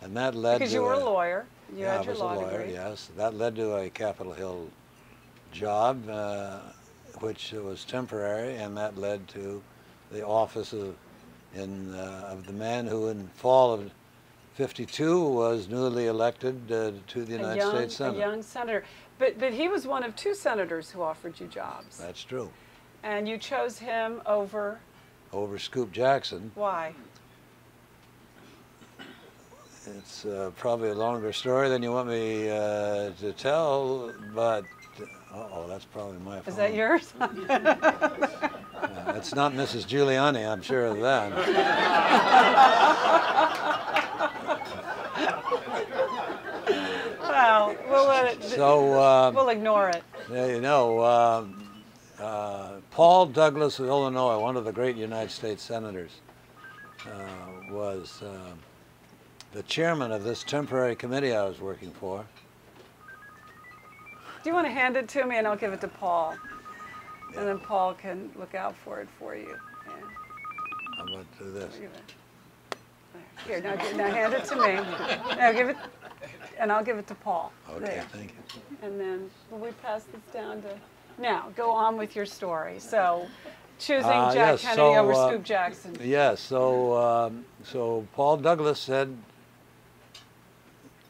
And that led because to you were a lawyer. You yeah, had your law I was a lawyer, degree. yes. That led to a Capitol Hill job, which was temporary, and that led to the office of the man who in fall of '52 was newly elected to the United States Senate. A young senator. But he was one of two senators who offered you jobs. That's true. And you chose him over? Over Scoop Jackson. Why? It's probably a longer story than you want me to tell, but uh-oh, that's probably my phone. Is that yours? It's not Mrs. Giuliani, I'm sure of that. Well, we'll let it. So we'll ignore it. You know, Paul Douglas of Illinois, one of the great United States senators, was the chairman of this temporary committee I was working for. Do you want to hand it to me and I'll give it to Paul? Yeah. And then Paul can look out for it for you. Yeah. I'm going to do this. Here, now hand it to me. Now give it, and I'll give it to Paul. Okay, there. thank you. And then will we pass this down to, now go on with your story. So choosing Jack yes, Kennedy over Scoop Jackson. Yes, so Paul Douglas said,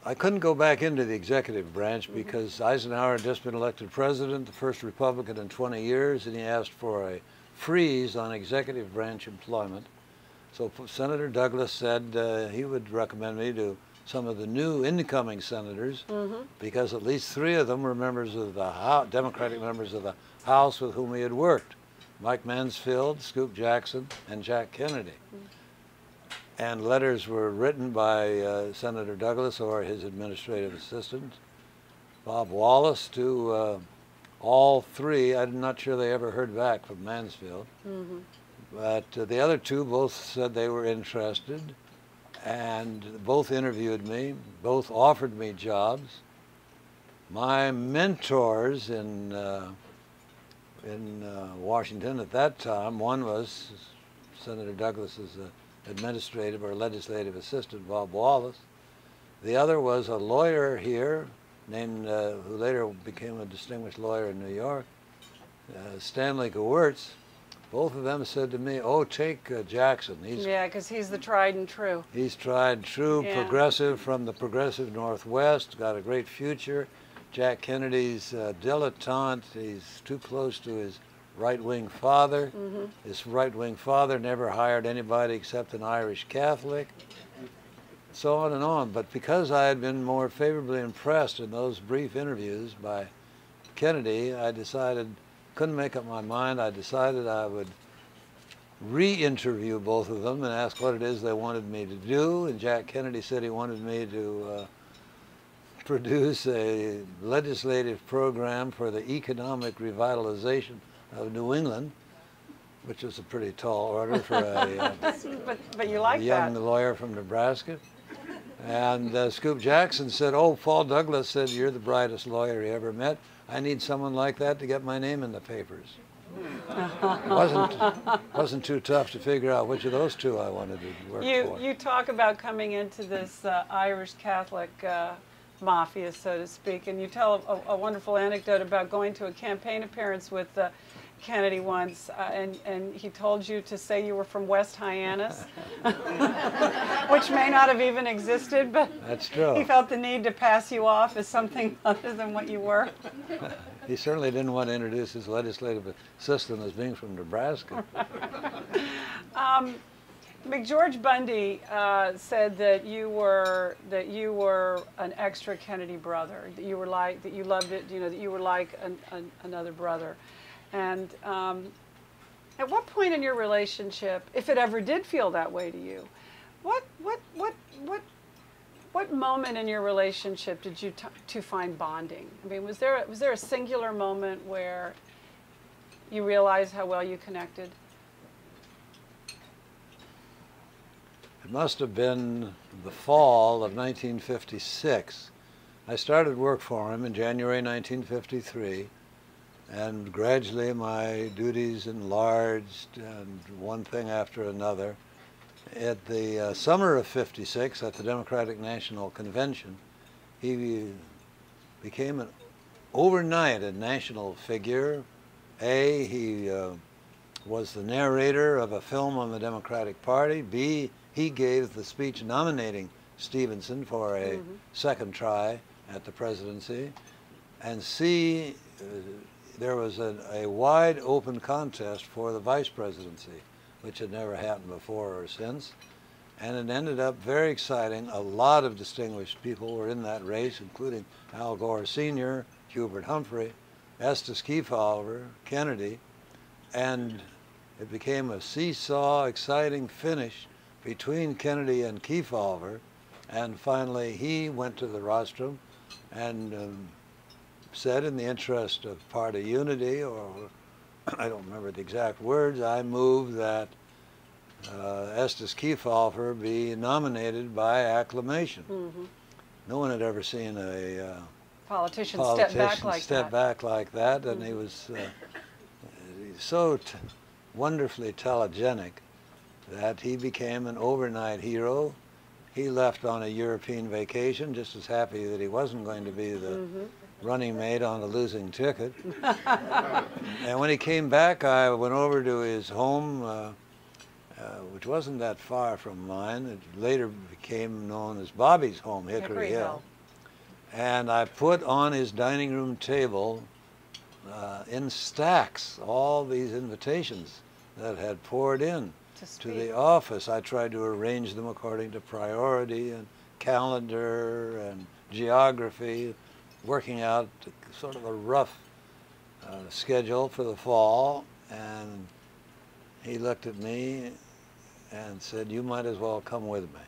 I couldn't go back into the executive branch because Eisenhower had just been elected president, the first Republican in 20 years, and he asked for a freeze on executive branch employment. So Senator Douglas said he would recommend me to some of the new incoming senators because at least 3 of them were members of the House, Democratic members of the House with whom he had worked: Mike Mansfield, Scoop Jackson, and Jack Kennedy. And letters were written by Senator Douglas or his administrative assistant, Bob Wallace, to all 3. I'm not sure they ever heard back from Mansfield. But the other 2 both said they were interested, and both interviewed me, both offered me jobs. My mentors in Washington at that time, one was Senator Douglas's administrative or legislative assistant, Bob Wallace. The other was a lawyer here named, who later became a distinguished lawyer in New York, Stanley Gewirtz. Both of them said to me, oh, take Jackson. Yeah, because he's the tried and true. He's tried and true, yeah. Progressive from the progressive Northwest, got a great future. Jack Kennedy's dilettante. He's too close to his right-wing father. His right-wing father never hired anybody except an Irish Catholic. So on and on. But because I had been more favorably impressed in those brief interviews by Kennedy, I decided, couldn't make up my mind, I decided I would re-interview both of them and ask what it is they wanted me to do. And Jack Kennedy said he wanted me to produce a legislative program for the economic revitalization of New England, which is a pretty tall order for a but you like young lawyer from Nebraska. And Scoop Jackson said, oh, Paul Douglas said, you're the brightest lawyer he ever met. I need someone like that to get my name in the papers. wasn't too tough to figure out which of those 2 I wanted to work for. You talk about coming into this Irish Catholic mafia, so to speak, and you tell a wonderful anecdote about going to a campaign appearance with Kennedy once, and he told you to say you were from West Hyannis, which may not have even existed, but that's true. He felt the need to pass you off as something other than what you were. He certainly didn't want to introduce his legislative assistant as being from Nebraska. McGeorge Bundy said that you were an extra Kennedy brother. That you were like, that you loved it. You know, that you were like another brother. And at what point in your relationship, if it ever did feel that way to you, what moment in your relationship did you two find bonding? I mean, was there a singular moment where you realized how well you connected? It must have been the fall of 1956. I started work for him in January 1953, and gradually my duties enlarged, and one thing after another. At the summer of '56, at the Democratic National Convention, he became overnight a national figure. He was the narrator of a film on the Democratic Party. B, he gave the speech nominating Stevenson for a second try at the presidency. And C, there was a wide open contest for the vice presidency, which had never happened before or since. And it ended up very exciting. A lot of distinguished people were in that race, including Al Gore Sr., Hubert Humphrey, Estes Kefauver, Kennedy, and it became a seesaw, exciting finish between Kennedy and Kefauver, and finally he went to the rostrum and said, in the interest of party unity, or I don't remember the exact words, I move that Estes Kefauver be nominated by acclamation. No one had ever seen a Politician politician step back like that. and he was so wonderfully telegenic that he became an overnight hero. He left on a European vacation, just as happy that he wasn't going to be the running mate on a losing ticket. And when he came back, I went over to his home, which wasn't that far from mine. It later became known as Bobby's home, Hickory Hill. And I put on his dining room table in stacks all these invitations that had poured in to the office. I tried to arrange them according to priority and calendar and geography, working out sort of a rough schedule for the fall. And he looked at me and said, "You might as well come with me."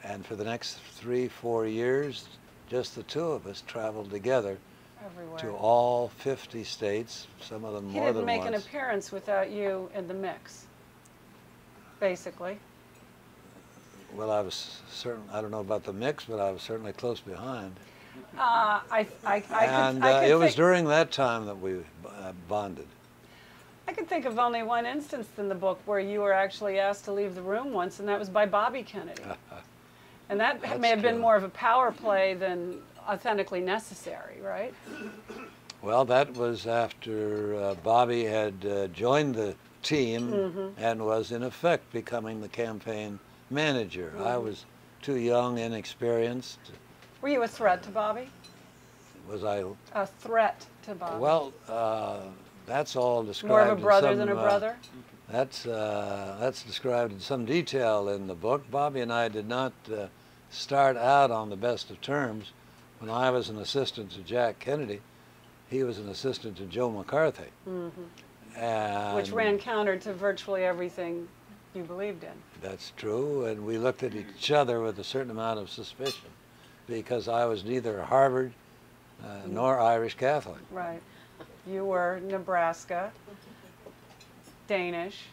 And for the next 3-4 years, just the two of us traveled together everywhere to all 50 states, some of them more than once. He didn't make an appearance without you in the mix, basically. Well, I was certain, I don't know about the mix, but I was certainly close behind. It was during that time that we bonded. I can think of only one instance in the book where you were actually asked to leave the room once, and that was by Bobby Kennedy. And that may have been more of a power play than authentically necessary, right? Well, that was after Bobby had joined the team and was in effect becoming the campaign manager. I was too young, inexperienced. Were you a threat to Bobby? Was I? A threat to Bobby. Well, that's all described. More of a brother than a brother? That's described in some detail in the book. Bobby and I did not start out on the best of terms. When I was an assistant to Jack Kennedy, he was an assistant to Joe McCarthy. And which ran counter to virtually everything you believed in. That's true, and we looked at each other with a certain amount of suspicion because I was neither Harvard nor Irish Catholic. Right. You were Nebraska, Danish,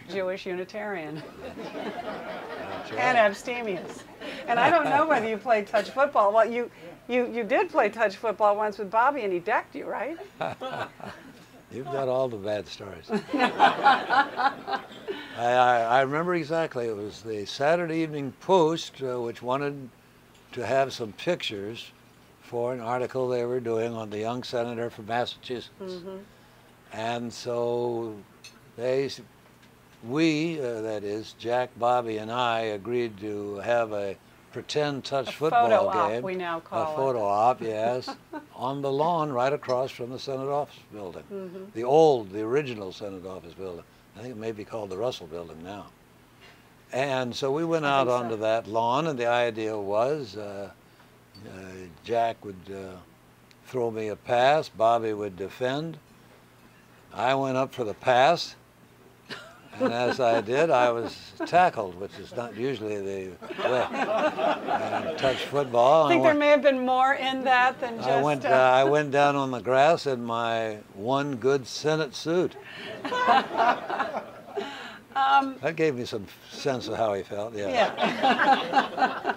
Jewish Unitarian, and abstemious. And I don't know whether you played touch football. Well, you did play touch football once with Bobby, and he decked you, right? You've got all the bad stories. I remember exactly. It was the Saturday Evening Post, which wanted to have some pictures for an article they were doing on the young senator from Massachusetts. And so we, that is, Jack, Bobby, and I, agreed to have a pretend touch football photo game. op, we now call a photo op, yes, on the lawn right across from the Senate office building. The original Senate office building. I think it may be called the Russell Building now. And so we went out onto that lawn, and the idea was Jack would throw me a pass, Bobby would defend. I went up for the pass, and as I did, I was tackled, which is not usually the way. Touch football. I think there may have been more in that than just... I went down on the grass in my one good Senate suit. That gave me some sense of how he felt, yeah.